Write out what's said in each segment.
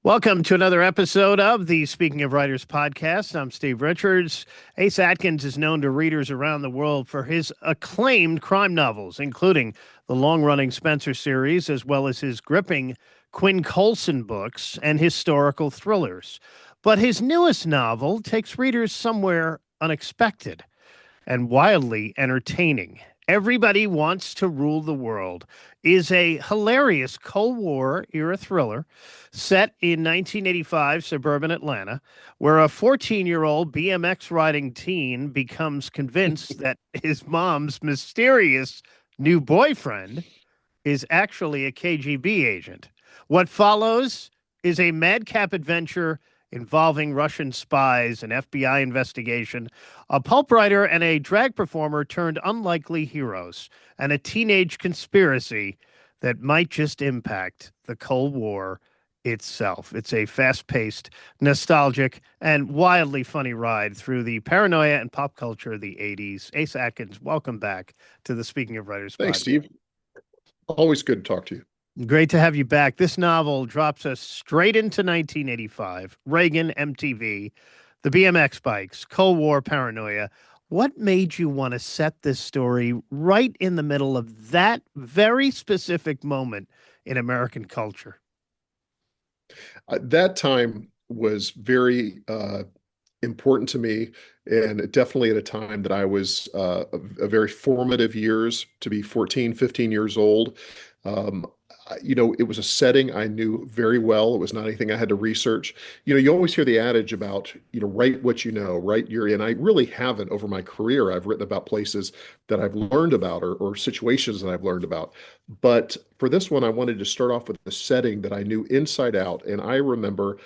Welcome to another episode of the Speaking of Writers podcast. I'm Steve Richards. Ace Atkins is known to readers around the world for his acclaimed crime novels, including the long-running Spencer series, as well as his gripping Quinn Colson books and historical thrillers. But his newest novel takes readers somewhere unexpected and wildly entertaining. Everybody Wants to Rule the World is a hilarious Cold War era thriller set in 1985 suburban Atlanta, where a 14-year-old BMX riding teen becomes convinced that his mom's mysterious new boyfriend is actually a KGB agent. What follows is a madcap adventure involving Russian spies, an FBI investigation, a pulp writer and a drag performer turned unlikely heroes, and a teenage conspiracy that might just impact the Cold War itself. It's a fast-paced, nostalgic, and wildly funny ride through the paranoia and pop culture of the 80s. Ace Atkins, welcome back to the Speaking of Writers Thanks, podcast. Steve. Always good to talk to you. Great to have you back. This novel drops us straight into 1985, Reagan, MTV, the BMX bikes, Cold War paranoia. What made you want to set this story right in the middle of that very specific moment in American culture? That time was very important to me, and definitely at a time that I was a very formative years, to be 14, 15 years old. Um, it was a setting I knew very well. It was not anything I had to research. You always hear the adage about, write what you know, write your, and I really haven't over my career. I've written about places that I've learned about or situations that I've learned about. But for this one, I wanted to start off with a setting that I knew inside out. And I remember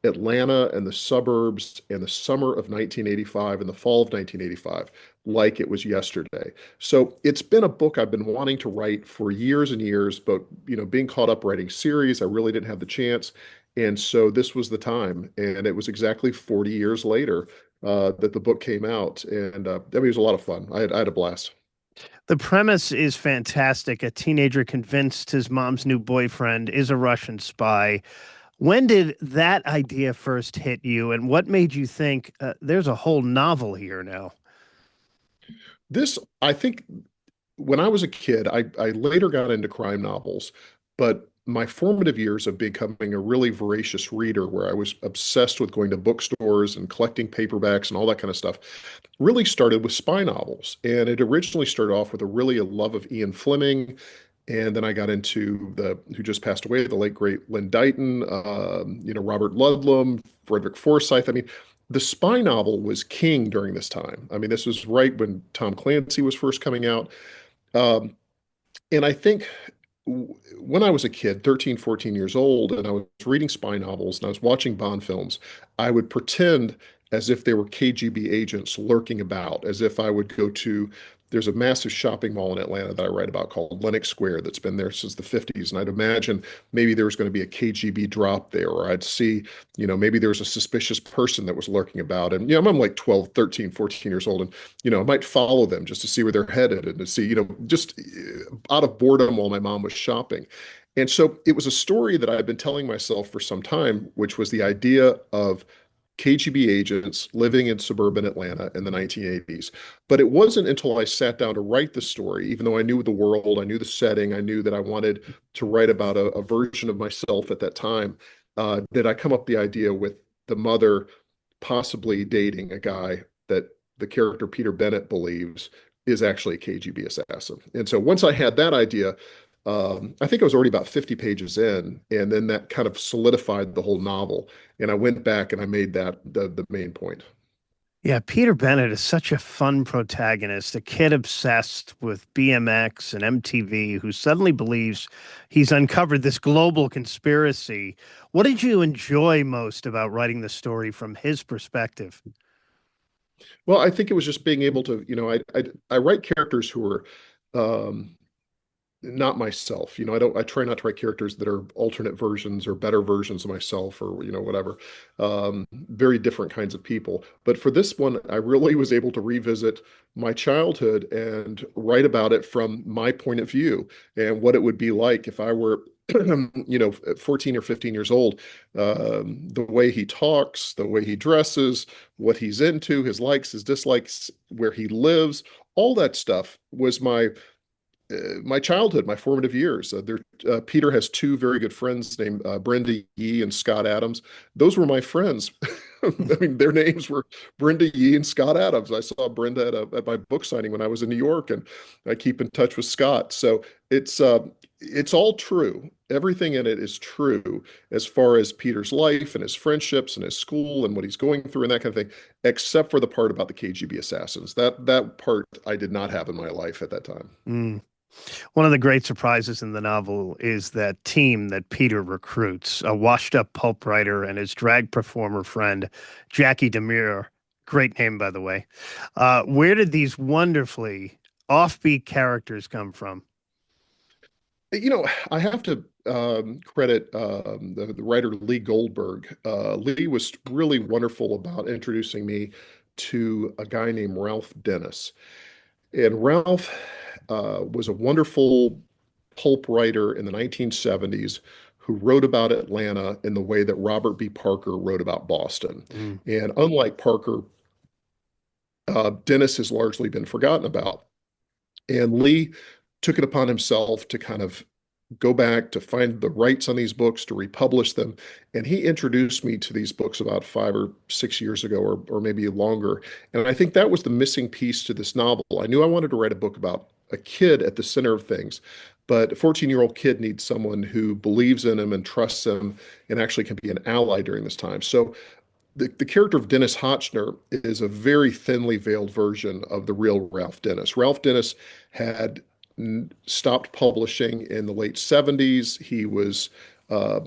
Atlanta and the suburbs in the summer of 1985 and the fall of 1985 like it was yesterday. So it's been a book I've been wanting to write for years and years, but being caught up writing series, I really didn't have the chance. And so this was the time. And it was exactly 40 years later that the book came out. And it was a lot of fun. I had a blast. The premise is fantastic. A teenager convinced his mom's new boyfriend is a Russian spy. When did that idea first hit you, and what made you think there's a whole novel here now? I think, when I was a kid, I later got into crime novels, but my formative years of becoming a really voracious reader, where I was obsessed with going to bookstores and collecting paperbacks and all that kind of stuff, really started with spy novels. And it originally started off with a love of Ian Fleming. And then I got into who just passed away, the late great Lynn Dighton, Robert Ludlum, Frederick Forsyth. I mean, the spy novel was king during this time. I mean, this was right when Tom Clancy was first coming out. Um, and I think when I was a kid, 13, 14 years old, and I was reading spy novels and I was watching Bond films, I would pretend as if there were KGB agents lurking about, as if I would go to, there's a massive shopping mall in Atlanta that I write about called Lenox Square that's been there since the 50s. And I'd imagine maybe there was going to be a KGB drop there, or I'd see, maybe there was a suspicious person that was lurking about. And, I'm like 12, 13, 14 years old. And, I might follow them just to see where they're headed and to see, just out of boredom while my mom was shopping. And so it was a story that I had been telling myself for some time, which was the idea of KGB agents living in suburban Atlanta in the 1980s. But it wasn't until I sat down to write the story, even though I knew the world, I knew the setting, I knew that I wanted to write about a version of myself at that time, that I come up with the idea with the mother possibly dating a guy that the character Peter Bennett believes is actually a KGB assassin. And so once I had that idea, I think I was already about 50 pages in, and then that kind of solidified the whole novel. And I went back and I made that the main point. Yeah, Peter Bennett is such a fun protagonist, a kid obsessed with BMX and MTV who suddenly believes he's uncovered this global conspiracy. What did you enjoy most about writing the story from his perspective? Well, I think it was just being able to, I write characters who are um, not myself. I try not to write characters that are alternate versions or better versions of myself, or whatever. Very different kinds of people. But for this one, I really was able to revisit my childhood and write about it from my point of view, and what it would be like if I were you know, 14 or 15 years old, the way he talks, the way he dresses, what he's into, his likes, his dislikes, where he lives, all that stuff was my childhood, my formative years. Peter has two very good friends named Brenda Yee and Scott Adams. Those were my friends. I mean, their names were Brenda Yee and Scott Adams. I saw Brenda at my book signing when I was in New York, and I keep in touch with Scott. So it's all true. Everything in it is true as far as Peter's life and his friendships and his school and what he's going through and that kind of thing, except for the part about the KGB assassins. That part I did not have in my life at that time. Mm. One of the great surprises in the novel is that team that Peter recruits, a washed-up pulp writer and his drag performer friend, Jackie Demure. Great name, by the way. Where did these wonderfully offbeat characters come from? You know, I have to credit the writer Lee Goldberg. Lee was really wonderful about introducing me to a guy named Ralph Dennis. And Ralph was a wonderful pulp writer in the 1970s who wrote about Atlanta in the way that Robert B. Parker wrote about Boston. Mm. And unlike Parker, Dennis has largely been forgotten about. And Lee took it upon himself to kind of go back to find the rights on these books, to republish them. And he introduced me to these books about 5 or 6 years ago, or maybe longer. And I think that was the missing piece to this novel. I knew I wanted to write a book about a kid at the center of things, but a 14-year-old kid needs someone who believes in him and trusts him and actually can be an ally during this time. So the character of Dennis Hotchner is a very thinly veiled version of the real Ralph Dennis. Ralph Dennis had stopped publishing in the late 70s. He was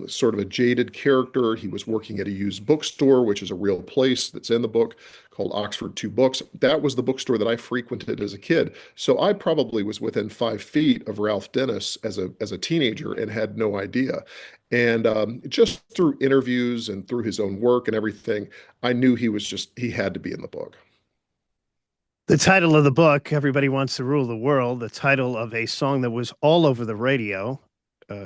sort of a jaded character. He was working at a used bookstore, which is a real place that's in the book called Oxford Two Books. That was the bookstore that I frequented as a kid. So I probably was within 5 feet of Ralph Dennis as a teenager and had no idea. And just through interviews and through his own work and everything, I knew he had to be in the book. The title of the book, Everybody Wants to Rule the World, the title of a song that was all over the radio.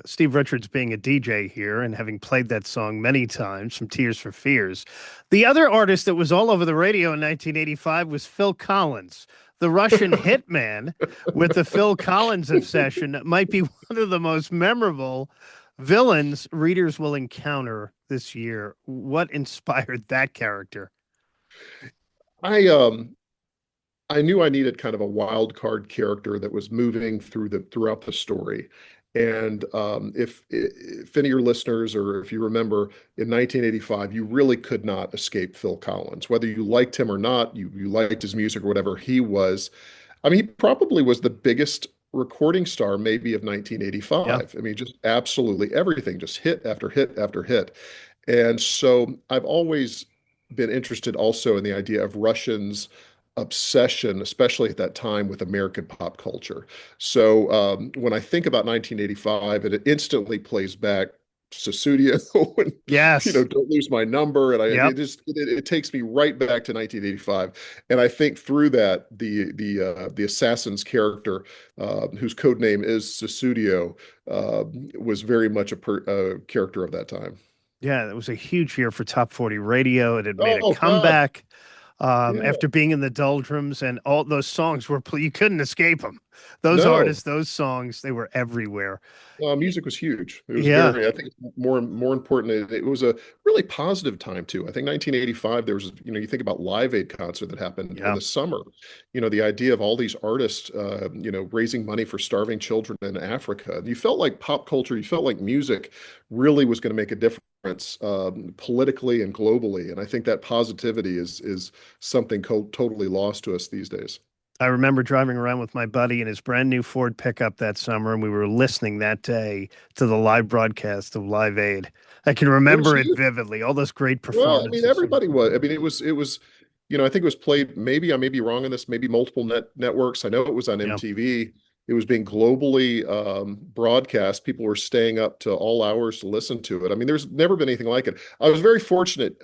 Steve Richards being a DJ here and having played that song many times from Tears for Fears. The other artist that was all over the radio in 1985 was Phil Collins, the Russian hitman with the Phil Collins obsession. Might be one of the most memorable villains readers will encounter this year. What inspired that character? I um I knew I needed kind of a wild card character that was moving throughout the story. And if any of your listeners, or if you remember, in 1985, you really could not escape Phil Collins. Whether you liked him or not, you liked his music or whatever, he was. I mean, he probably was the biggest recording star maybe of Yeah. 1985. I mean, just absolutely everything, just hit after hit after hit. And so I've always been interested also in the idea of Russians' obsession, especially at that time, with American pop culture. So when I think about 1985, it instantly plays back Susudio and Yes. Don't Lose My Number, and Yep. it takes me right back to 1985. And I think through that, the assassin's character, whose code name is Susudio, was very much a character of that time. Yeah, it was a huge year for Top 40 radio. It had made a Oh God, comeback yeah. after being in the doldrums, and all those songs were, you couldn't escape them. Those No, artists, those songs, they were everywhere. music was huge. It was Yeah. very, I think, more important. It was a really positive time too. I think 1985. There was, you think about Live Aid concert that happened in Yeah. the summer. The idea of all these artists, raising money for starving children in Africa. You felt like pop culture. You felt like music really was going to make a difference politically and globally. And I think that positivity is something totally lost to us these days. I remember driving around with my buddy in his brand new Ford pickup that summer, and we were listening that day to the live broadcast of Live Aid. I can It was remember it huge. vividly, all those great Well, I mean, performances. everybody was. I mean, it was, I think it was played, maybe I may be wrong on this, maybe multiple networks. I know it was on Yeah. MTV. It was being globally broadcast. People were staying up to all hours to listen to it. I mean, there's never been anything like it. I was very fortunate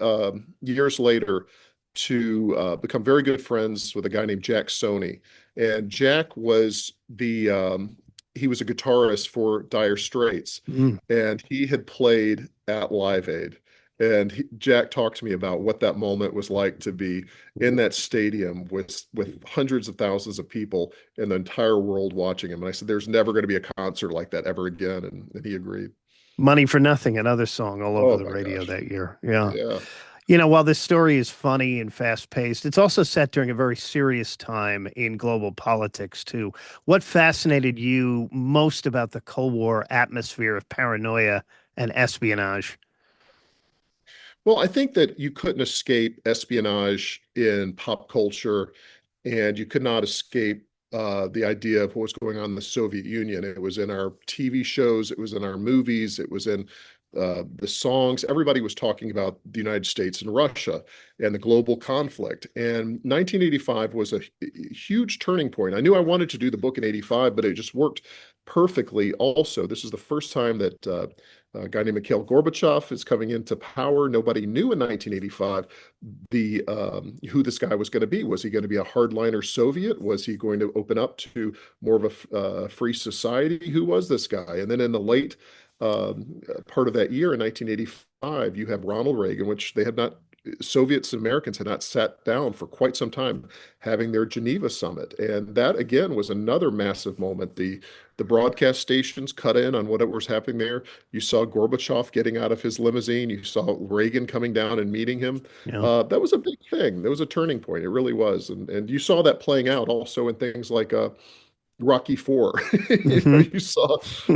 years later to become very good friends with a guy named Jack Sony. And Jack was he was a guitarist for Dire Straits, Mm. and he had played at Live Aid. And Jack talked to me about what that moment was like to be in that stadium with hundreds of thousands of people and the entire world watching him. And I said, "There's never going to be a concert like that ever again." And he agreed. Money for Nothing, another song all over Oh the my radio gosh. that year. Yeah. Yeah. While this story is funny and fast paced, it's also set during a very serious time in global politics, too. What fascinated you most about the Cold War atmosphere of paranoia and espionage? Well, I think that you couldn't escape espionage in pop culture, and you could not escape the idea of what was going on in the Soviet Union. It was in our TV shows, it was in our movies, it was in the songs. Everybody was talking about the United States and Russia and the global conflict. And 1985 was a huge turning point. I knew I wanted to do the book in 85, but it just worked perfectly also. This is the first time that a guy named Mikhail Gorbachev is coming into power. Nobody knew in 1985 the who this guy was going to be. Was he going to be a hardliner Soviet? Was he going to open up to more of a free society? Who was this guy? And then in the late part of that year in 1985, you have Ronald Reagan, which they had not. Soviets and Americans had not sat down for quite some time having their Geneva summit. And that again was another massive moment. The broadcast stations cut in on what was happening there. You saw Gorbachev getting out of his limousine. You saw Reagan coming down and meeting him. Yeah. That was a big thing. That was a turning point. It really was. And you saw that playing out also in things like Rocky Four. Hmm.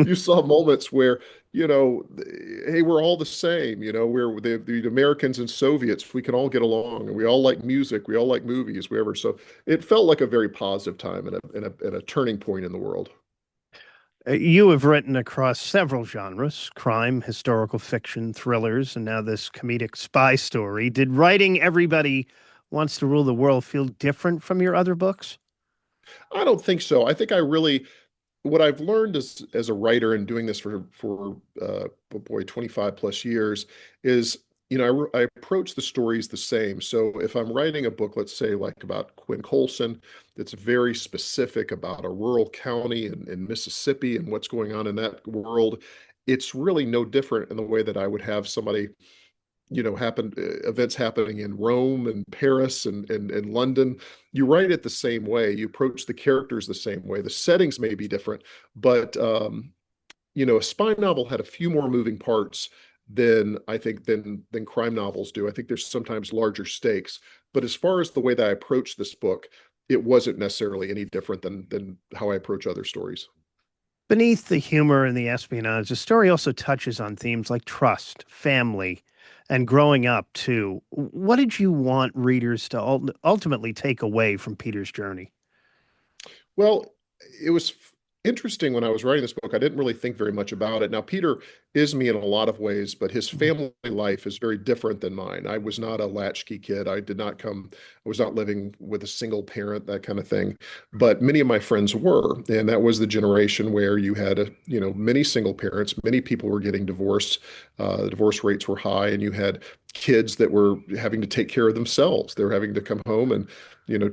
You saw moments where, hey, we're all the same. We're the Americans and Soviets. We can all get along, and we all like music. We all like movies. Whatever. So it felt like a very positive time and a turning point in the world. You have written across several genres: crime, historical fiction, thrillers, and now this comedic spy story. Did writing Everybody Wants to Rule the World feel different from your other books? I don't think so. I think I really what I've learned as a writer and doing this for oh boy, 25 plus years is, I approach the stories the same. So if I'm writing a book, let's say like about Quinn Colson, that's very specific about a rural county in Mississippi and what's going on in that world, it's really no different in the way that I would have somebody events happening in Rome and Paris and London. You write it the same way. You approach the characters the same way. The settings may be different, but a spy novel had a few more moving parts than I think than crime novels do. I think there's sometimes larger stakes. But as far as the way that I approach this book, it wasn't necessarily any different than how I approach other stories. Beneath the humor and the espionage, the story also touches on themes like trust, family, and growing up, too. What did you want readers to ultimately take away from Peter's journey? Well, it was interesting when I was writing this book. I didn't really think very much about it. Now, Peter is me in a lot of ways, but his family life is very different than mine. I was not a latchkey kid. I was not living with a single parent, that kind of thing. But many of my friends were. And that was the generation where you had, many single parents, many people were getting divorced. The divorce rates were high, and you had kids that were having to take care of themselves. They were having to come home and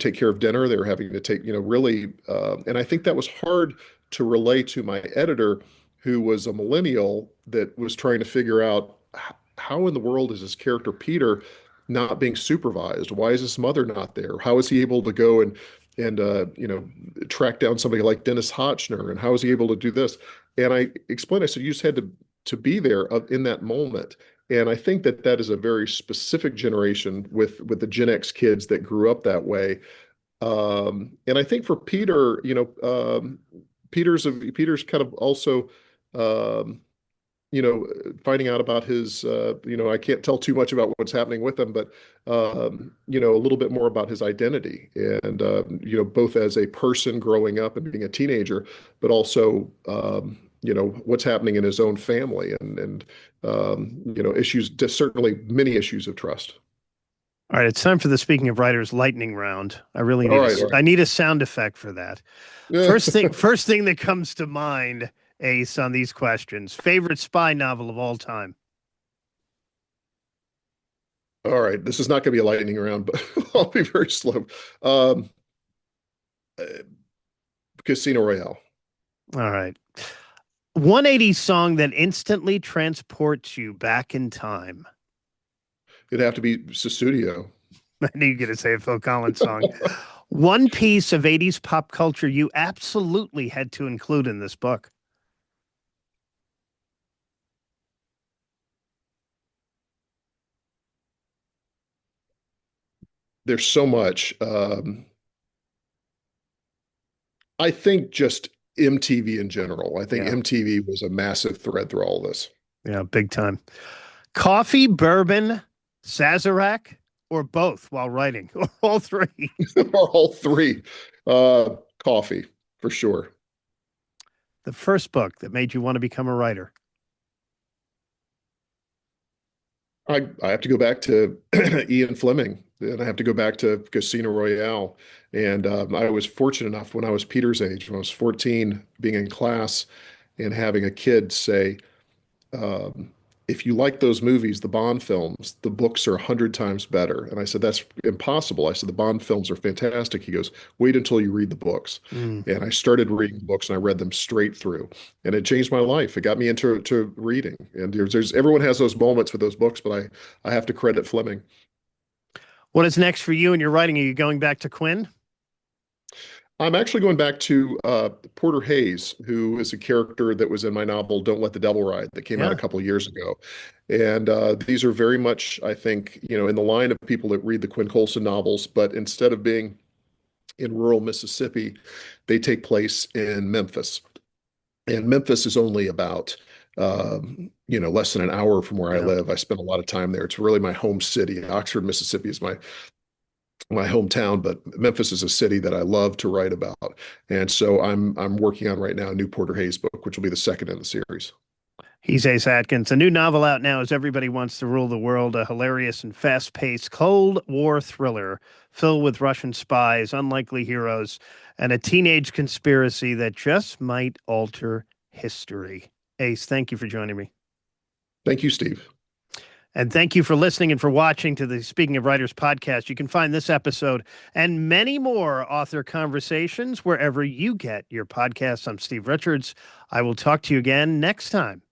take care of dinner. They were having to take, really, and I think that was hard to relay to my editor, who was a millennial that was trying to figure out how in the world is this character Peter not being supervised? Why is his mother not there? How is he able to go and track down somebody like Dennis Hotchner? And how is he able to do this? And I explained, I said, you just had to be there in that moment. And I think that that is a very specific generation with the Gen X kids that grew up that way. And I think for Peter, Peter's kind of also, um, finding out about his, I can't tell too much about what's happening with him, but a little bit more about his identity, and both as a person growing up and being a teenager, but also, what's happening in his own family and issues, certainly many issues of trust. All right, it's time for the Speaking of Writers lightning round. I really All need right, all I need a sound effect for that. right. First thing that comes to mind, Ace, on these questions. Favorite spy novel of all time? All right, this is not going to be a lightning round, but I'll be very slow. Um, uh, Casino Royale. All right. 180 song that instantly transports you back in time. It'd have to be Studio. I knew you were going to say a Phil Collins song. One piece of 80s pop culture you absolutely had to include in this book. There's so much. I think just MTV in general. I think Yeah. MTV was a massive thread through all this. Yeah, big time. Coffee, bourbon, Sazerac, or both while writing, or all three. All three. Coffee, for sure. The first book that made you want to become a writer. I have to go back to Ian Fleming, and I have to go back to Casino Royale. And I was fortunate enough when I was Peter's age, when I was 14, being in class and having a kid say, um, if you like those movies, the Bond films, the books are 100 times better. And I said, that's impossible. I said, the Bond films are fantastic. He goes, wait until you read the books. Mm. And I started reading books and I read them straight through. And it changed my life. It got me into reading. And there's everyone has those moments with those books, but I have to credit Fleming. What is next for you in your writing? Are you going back to Quinn? I'm actually going back to Porter Hayes, who is a character that was in my novel Don't Let the Devil Ride that came out a Yeah. couple of years ago. And these are very much, I think, in the line of people that read the Quinn Colson novels, but instead of being in rural Mississippi, they take place in Memphis. And Memphis is only about less than an hour from where I Yeah. live. I spend a lot of time there. It's really my home city. Oxford, Mississippi is my hometown, but Memphis is a city that I love to write about. And so I'm working on right now a new Porter Hayes book, which will be the second in the series. He's Ace Atkins. A new novel out now is Everybody Wants to Rule the World, a hilarious and fast-paced Cold War thriller filled with Russian spies, unlikely heroes, and a teenage conspiracy that just might alter history. Ace, thank you for joining me. Thank you, Steve. And thank you for listening and for watching to the Speaking of Writers podcast. You can find this episode and many more author conversations wherever you get your podcasts. I'm Steve Richards. I will talk to you again next time.